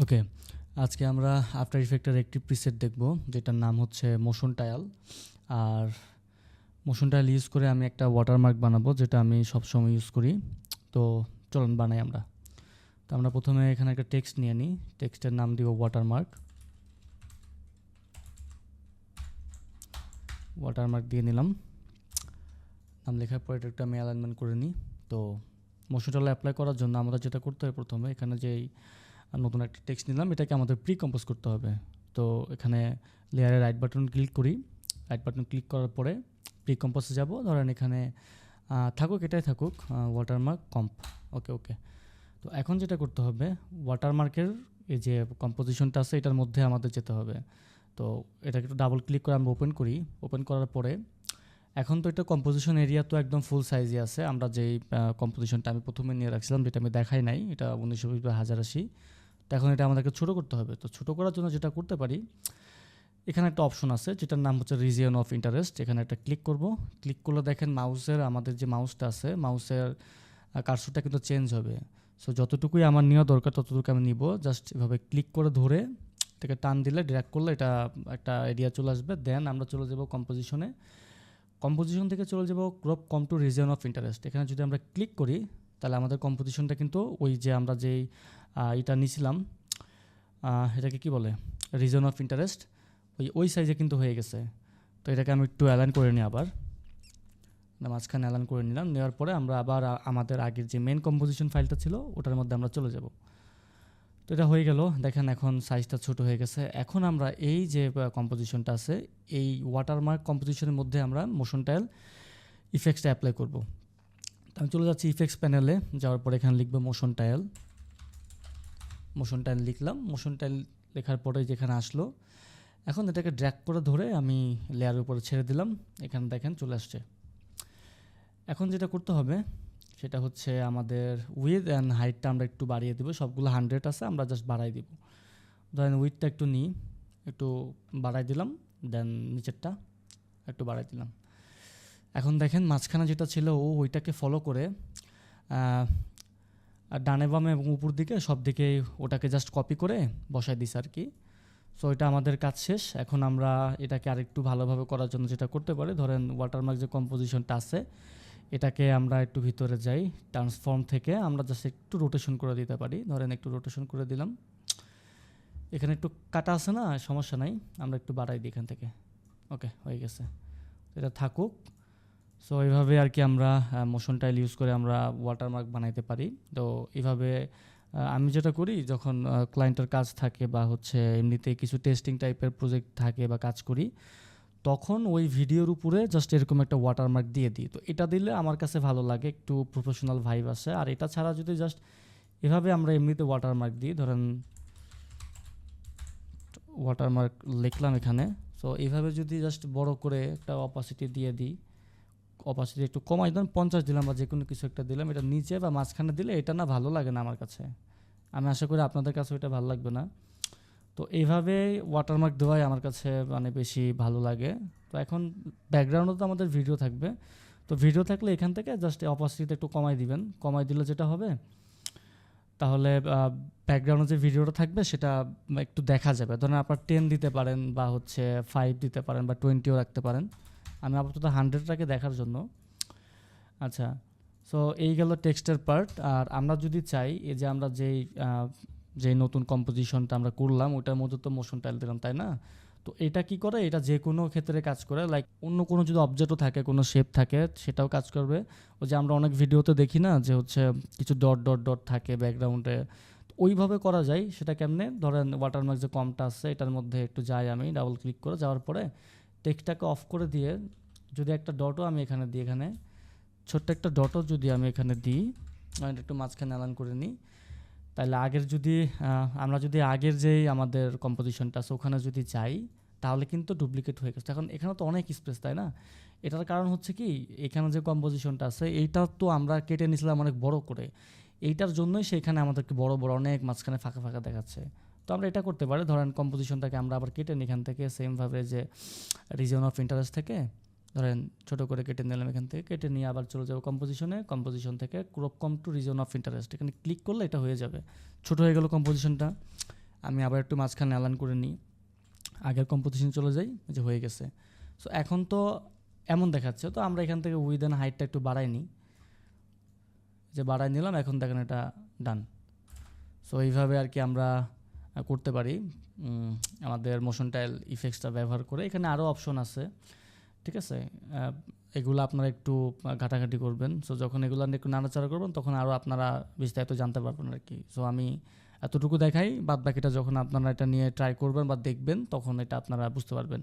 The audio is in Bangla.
ওকে, আজকে আমরা আফটার ইফেক্টের একটি প্রিসেট দেখব যেটার নাম হচ্ছে মোশন টায়াল। আর মোশন টায়াল ইউজ করে আমি একটা ওয়াটারমার্ক বানাবো, যেটা আমি সবসময় ইউজ করি। তো চলুন বানাই আমরা। তো আমরা প্রথমে এখানে একটা টেক্সট নিয়ে নিই, টেক্সটের নাম দিব ওয়াটারমার্ক। ওয়াটারমার্ক দিয়ে নিলাম। নাম লেখার পরে এটা একটু আমি অ্যালাইনমেন্ট করে নিই। তো মোশন টায়াল অ্যাপ্লাই করার জন্য আমাদের যেটা করতে হবে, প্রথমে এখানে যেই নতুন একটা টেক্সট নিলাম, এটাকে আমাদের প্রি কম্পোজ করতে হবে। তো এখানে লেয়ারে রাইট বাটন ক্লিক করি। রাইট বাটন ক্লিক করার পরে প্রি কম্পোজে যাব। ধরেন এখানে থাকুক, এটাই থাকুক, ওয়াটারমার্ক কম্প। ওকে ওকে। তো এখন যেটা করতে হবে, ওয়াটারমার্কের এই যে কম্পোজিশনটা আছে এটার মধ্যে আমাদের যেতে হবে। তো এটাকে একটু ডাবল ক্লিক করে আমরা ওপেন করি। ওপেন করার পরে এখন তো এটা কম্পোজিশন এরিয়া তো একদম ফুল সাইজে আছে। আমরা যেই কম্পোজিশনটা আমি প্রথমে নিয়ে রাখছিলাম, যেটা আমি দেখাই নাই, এটা 1920x1080। তো এখন এটা আমাদেরকে ছোটো করতে হবে। তো ছোটো করার জন্য যেটা করতে পারি, এখানে একটা অপশন আছে যেটার নাম হচ্ছে রিজিয়ন অফ ইন্টারেস্ট। এখানে একটা ক্লিক করব। ক্লিক করলে দেখেন মাউসের আমাদের যে মাউসটা আছে, মাউসের কার্সরটা কিন্তু চেঞ্জ হবে। সো যতটুকুই আমার নেওয়া দরকার ততটুকু আমি নিব। জাস্ট এভাবে ক্লিক করে ধরে এটাকে টান দিলে, ড্র্যাগ করলে এটা একটা এরিয়া চলে আসবে। দেন আমরা চলে যাব কম্পোজিশনে। কম্পোজিশন থেকে চলে যাব crop come to region of interest. এখানে যদি আমরা ক্লিক করি তাহলে আমাদের কম্পোজিশনটা কিন্তু ওই যে আমরা যেই এটা নিয়েছিলাম, এটাকে কি বলে, রিজন অফ ইন্টারেস্ট, ওই সাইজে কিন্তু হয়ে গেছে। তো এটাকে আমি একটু অ্যালাইন করে নিই আবার। মাঝখানে অ্যালাইন করে নিলাম। নেওয়ার পরে আমরা আবার আমাদের আগের যে মেন কম্পোজিশন ফাইলটা ছিল ওটার মধ্যে আমরা চলে যাব। তো এটা হয়ে গেল। দেখেন এখন সাইজটা ছোট হয়ে গেছে। এখন আমরা এই যে কম্পোজিশনটা আছে, এই ওয়াটারমার্ক কম্পোজিশনের মধ্যে আমরা মোশন টাইল ইফেক্টসটা অ্যাপ্লাই করব। তো আমি চলে যাচ্ছি ইফেক্টস প্যানেলে। যাওয়ার পরে এখানে লিখবো মোশন টাইল। মোশন টাইল লিখলাম। মোশন টাইল লেখার পরে যেখানে আসলো, এখন এটাকে ড্র্যাগ করে ধরে আমি লেয়ারের উপরে ছেড়ে দিলাম। এখানে দেখেন চলে আসছে। এখন যেটা করতে হবে সেটা হচ্ছে আমাদের উইথ অ্যান্ড হাইটটা আমরা একটু বাড়িয়ে দেবো। সবগুলো 100 আছে, আমরা জাস্ট বাড়াই দিব। ধরেন উইথটা একটু নিই, একটু বাড়াই দিলাম। দেন নিচেরটা একটু বাড়াই দিলাম। এখন দেখেন মাঝখানে যেটা ছিল ওইটাকে ফলো করে আর ডানে বামে এবং উপর দিকে সব দিকে ওটাকে জাস্ট কপি করে বসাই দিস আর কি। সো এটা আমাদের কাজ শেষ। এখন আমরা এটাকে আরেকটু ভালোভাবে করার জন্য যেটা করতে পারি, ধরেন ওয়াটারমার্ক যে কম্পোজিশনটা আছে এটাকে আমরা একটু ভিতরে যাই, ট্রান্সফর্ম থেকে আমরা জাস্ট একটু রোটেশন করে দিতে পারি। ধরেন একটু রোটেশন করে দিলাম। এখানে একটু কাটা আছে না, সমস্যা নাই, আমরা একটু বাড়াই দিই এখান থেকে। ওকে, হয়ে গেছে। এটা থাকুক। সো এইভাবে আর কি আমরা মোশন টাইল ইউজ করে আমরা ওয়াটারমার্ক বানাইতে পারি। তো এইভাবে আমি যেটা করি, যখন ক্লায়েন্টের কাজ থাকে বা হচ্ছে এমনিতে কিছু টেস্টিং টাইপের প্রজেক্ট থাকে বা কাজ করি, তখন ওই ভিডিওর উপরে জাস্ট এরকম একটা ওয়াটারমার্ক দিয়ে দিই। তো এটা দিলে আমার কাছে ভালো লাগে, একটু প্রফেশনাল ভাইব আসে। আর এটা ছাড়া যদি জাস্ট এভাবে আমরা এমনিতে ওয়াটারমার্ক দিই, ধরেন ওয়াটারমার্ক লিখলাম এখানে। সো এইভাবে যদি জাস্ট বড় করে একটা অপাসিটি দিয়ে দিই, অপাসিটি একটু কমাই, ধরুন 50 দিলাম বা যে কোনো কিছু একটা দিলাম, এটা নিচে বা মাঝখানে দিলে এটা না ভালো লাগে না আমার কাছে। আমি আশা করি আপনাদের কাছে এটা ভালো লাগবে না। তো এইভাবে ওয়াটারমার্ক দেওয়াই আমার কাছে মানে বেশি ভালো লাগে। তো এখন ব্যাকগ্রাউন্ডে তো আমাদের ভিডিও থাকবে। তো ভিডিও থাকলে এখান থেকে জাস্ট অপাসিটিতে একটু কমাই দিবেন। কমাই দিলে যেটা হবে, তাহলে ব্যাকগ্রাউন্ডে যে ভিডিওটা থাকবে সেটা একটু দেখা যাবে। ধরেন আপনার 10 দিতে পারেন বা হচ্ছে 5 দিতে পারেন বা 20ও রাখতে পারেন। আমি আপাতত 100টাকে দেখার জন্য। আচ্ছা, সো এই গেল টেক্সটের পার্ট। আর আমরা যদি চাই, এই যে আমরা যেই নতুন কম্পোজিশনটা আমরা করলাম ওটার মধ্যে তো মোশন টাইল দিলাম, তাই না? তো এটা কি করে, এটা যে কোনো ক্ষেত্রে কাজ করে। লাইক অন্য কোনো যদি অবজেক্টও থাকে, কোনো শেপ থাকে, সেটাও কাজ করবে। ওই যে আমরা অনেক ভিডিওতে দেখি না যে হচ্ছে কিছু ডট ডট ডট থাকে ব্যাকগ্রাউন্ডে, ওইভাবে করা যায়। সেটা কেমনে, ধরেন ওয়াটারমার্ক যে কমটা আছে এটার মধ্যে একটু যাই, আমি ডাবল ক্লিক করে যাওয়ার পরে টেক্সটটাকে অফ করে দিয়ে যদি একটা ডটও আমি এখানে দিই, এখানে ছোট্ট একটা ডটও যদি আমি এখানে দিই, আমি একটু মাঝখানে অ্যালাইন করে নিই, তাহলে আগের যদি আমরা যদি আগের যেই আমাদের কম্পোজিশনটা আছে ওখানে যদি যাই, তাহলে কিন্তু ডুপ্লিকেট হয়ে গেছে। এখন এখানে তো অনেক স্পেস, তাই না? এটার কারণ হচ্ছে কি, এখানে যে কম্পোজিশনটা আছে এইটা তো আমরা কেটে নিয়েছিলাম অনেক বড় করে। এইটার জন্যই সেখানে আমাদেরকে বড় বড় অনেক মাঝখানে ফাঁকা ফাঁকা দেখাচ্ছে। তো আমরা এটা করতে পারি, ধরেন কম্পোজিশনটাকে আমরা আবার কেটে নিই এখান থেকে, সেমভাবে যে রিজন অফ ইন্টারেস্ট থেকে ধরেন ছোট করে কেটে নিলাম। এখান থেকে কেটে নিয়ে আবার চলে যাবো কম্পোজিশনে। কম্পোজিশন থেকে crop come to region of interest, এখানে ক্লিক করলে এটা হয়ে যাবে, ছোট হয়ে গেল কম্পোজিশনটা। আমি আবার একটু মাঝখানে অ্যালাইন করে নিই, আগের কম্পোজিশন চলে যাই, যে হয়ে গেছে। সো এখন তো এমন দেখাচ্ছে, তো আমরা এখান থেকে উইথ অ্যান্ড হাইটটা একটু বাড়াই নিই, যে বাড়াই নিলাম, এখন দেখেন এটা ডান। সো এইভাবে আর কি আমরা করতে পারি আমাদের মোশন টাইল ইফেক্টসটা ব্যবহার করে। এখানে আরও অপশন আছে, ঠিক আছে, এগুলো আপনারা একটু ঘাটাঘাটি করবেন। সো যখন এগুলো একটু নাড়াচাড়া করবেন তখন আরও আপনারা বিস্তারিত জানতে পারবেন আর কি। সো আমি এতটুকু দেখাই, বাদ বাকিটা যখন আপনারা এটা নিয়ে ট্রাই করবেন বা দেখবেন তখন এটা আপনারা বুঝতে পারবেন।